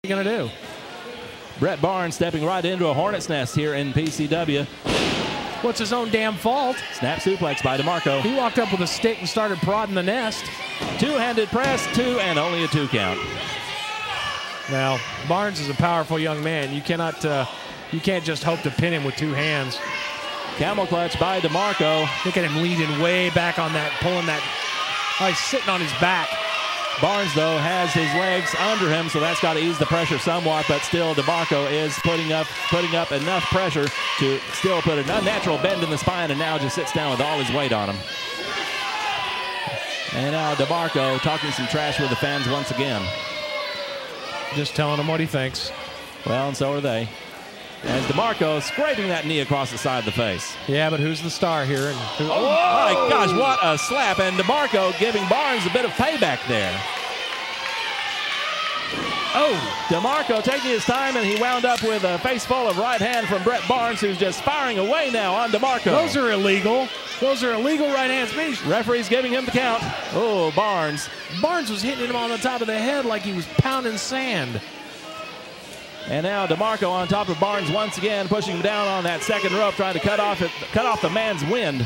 you going to do? Brett Barnes stepping right into a hornet's nest here in PCW. What's his own damn fault? Snap suplex by DeMarco. He walked up with a stick and started prodding the nest. Two-handed press, two, and only a 2 count. Now, Barnes is a powerful young man. You can't just hope to pin him with 2 hands. Camel clutch by DeMarco. Look at him leaning way back on that, pulling that. Oh, he's sitting on his back. Barnes, though, has his legs under him, so that's got to ease the pressure somewhat, but still DeMarco is putting up enough pressure to still put an unnatural bend in the spine, and now just sits down with all his weight on him. And now DeMarco talking some trash with the fans once again. Just telling him what he thinks. Well, and so are they. As DeMarco scraping that knee across the side of the face. Yeah, but who's the star here? Oh my gosh, what a slap. And DeMarco giving Barnes a bit of payback there. Oh, DeMarco taking his time, and he wound up with a face full of right hand from Brett Barnes, who's just firing away now on DeMarco. Those are illegal. Those are illegal right hands. Referee's giving him the count. Oh, Barnes. Barnes was hitting him on the top of the head like he was pounding sand. And now DeMarco on top of Barnes once again, pushing him down on that second rope, trying to cut off the man's wind.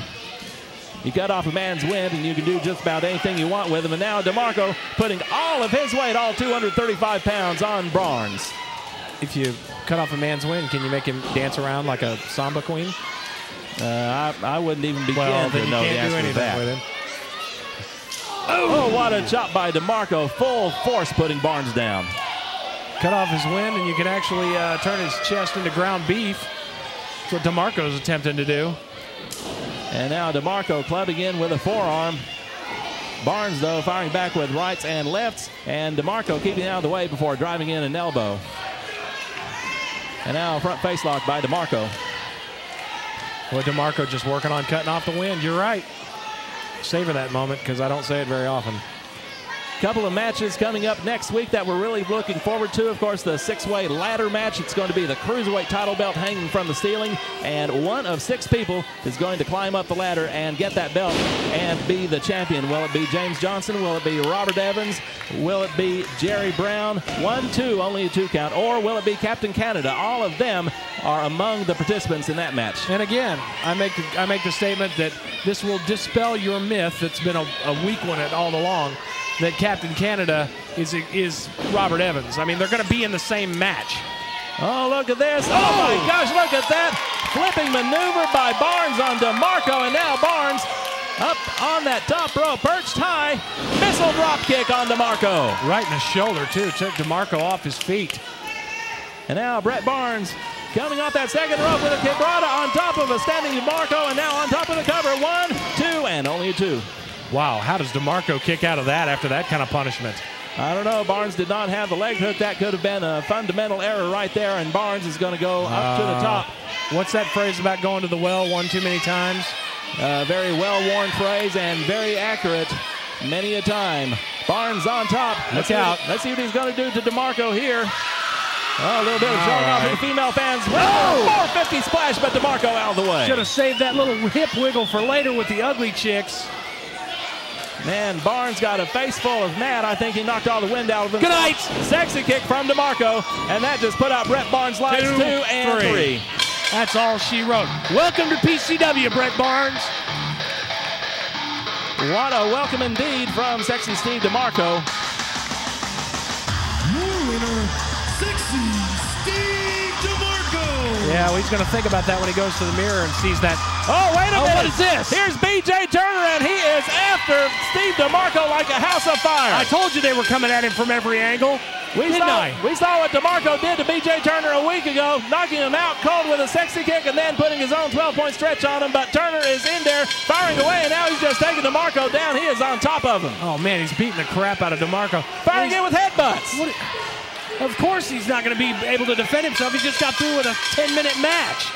You cut off a man's wind, and you can do just about anything you want with him. And now DeMarco putting all of his weight, all 235 pounds, on Barnes. If you cut off a man's wind, can you make him dance around like a samba queen? I wouldn't even begin to know the answer to that. With him. Oh, what a chop by DeMarco, full force putting Barnes down. Cut off his wind, and you can actually turn his chest into ground beef. That's what DeMarco's attempting to do. And now DeMarco clubbing in with a forearm. Barnes, though, firing back with rights and lefts, and DeMarco keeping out of the way before driving in an elbow. And now front face lock by DeMarco. Well, DeMarco just working on cutting off the wind. You're right. Savor that moment, because I don't say it very often. Couple of matches coming up next week that we're really looking forward to. Of course, the 6-way ladder match. It's going to be the cruiserweight title belt hanging from the ceiling, and one of 6 people is going to climb up the ladder and get that belt and be the champion. Will it be James Johnson? Will it be Robert Evans? Will it be Jerry Brown? 1, 2, only a 2 count. Or will it be Captain Canada? All of them are among the participants in that match. And again, I make the statement that this will dispel your myth that's been a weak one all along, that Captain Canada is Robert Evans. I mean, they're going to be in the same match. Oh, look at this. Oh, my gosh, look at that. Flipping maneuver by Barnes on DeMarco, and now Barnes up on that top rope, perched high. Missile drop kick on DeMarco. Right in the shoulder, too. Took DeMarco off his feet. And now Brett Barnes coming off that second rope with a quebrada on top of a standing DeMarco, and now on top of the cover. 1, 2, and only a 2. Wow, how does DeMarco kick out of that after that kind of punishment? I don't know. Barnes did not have the leg hook. That could have been a fundamental error right there, and Barnes is going to go up to the top. What's that phrase about going to the well one too many times? Very well-worn phrase and very accurate many a time. Barnes on top. Look out. Let's see what he's going to do to DeMarco here. Oh, a little bit of showing off of the female fans. 450 splash, but DeMarco out of the way. Should have saved that little hip wiggle for later with the ugly chicks. Man, Barnes got a face full of mad. I think he knocked all the wind out of him. Good night. Sexy kick from DeMarco, and that just put out Brett Barnes' lights 2 and 3. That's all she wrote. Welcome to PCW, Brett Barnes. What a welcome indeed from Sexy Steve DeMarco. Your winner, Sexy Steve DeMarco. Yeah, well, he's going to think about that when he goes to the mirror and sees that. Oh, wait a minute. What is this? Here's B.J. Turner, and he is after Steve DeMarco like a house of fire. I told you they were coming at him from every angle. We saw what DeMarco did to B.J. Turner a week ago, knocking him out cold with a sexy kick and then putting his own 12-point stretch on him. But Turner is in there, firing away, and now he's just taking DeMarco down. He is on top of him. Oh, man, he's beating the crap out of DeMarco. Firing in with headbutts. Of course he's not going to be able to defend himself. He just got through with a 10-minute match.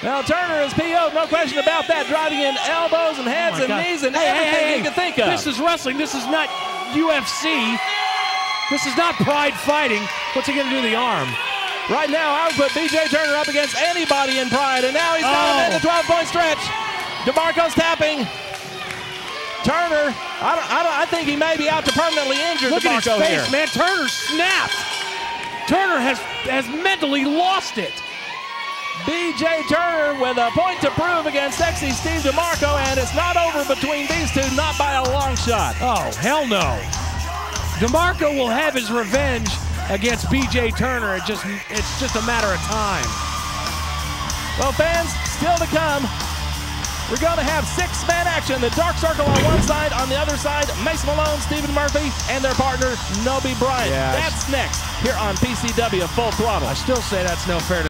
Now Turner is PO'd, no question about that, driving in elbows and heads and knees and everything he can think of. This is wrestling. This is not UFC. This is not pride fighting. What's he going to do to the arm? Right now, I would put B.J. Turner up against anybody in pride, and now he's down in the 12-point stretch. DeMarco's tapping. Turner, I think he may be out to permanently injure DeMarco here. Look at his face, man. Turner snapped. Turner has mentally lost it. B.J. Turner with a point to prove against XC Steve DeMarco, and it's not over between these two, not by a long shot. Oh, hell no. DeMarco will have his revenge against B.J. Turner. It's just a matter of time. Well, fans, still to come. We're going to have six-man action. The Dark Circle on one side, on the other side, Mason Malone, Stephen Murphy, and their partner, Nobi Bryant. Yeah, that's next here on PCW Full Throttle. I still say that's no fair to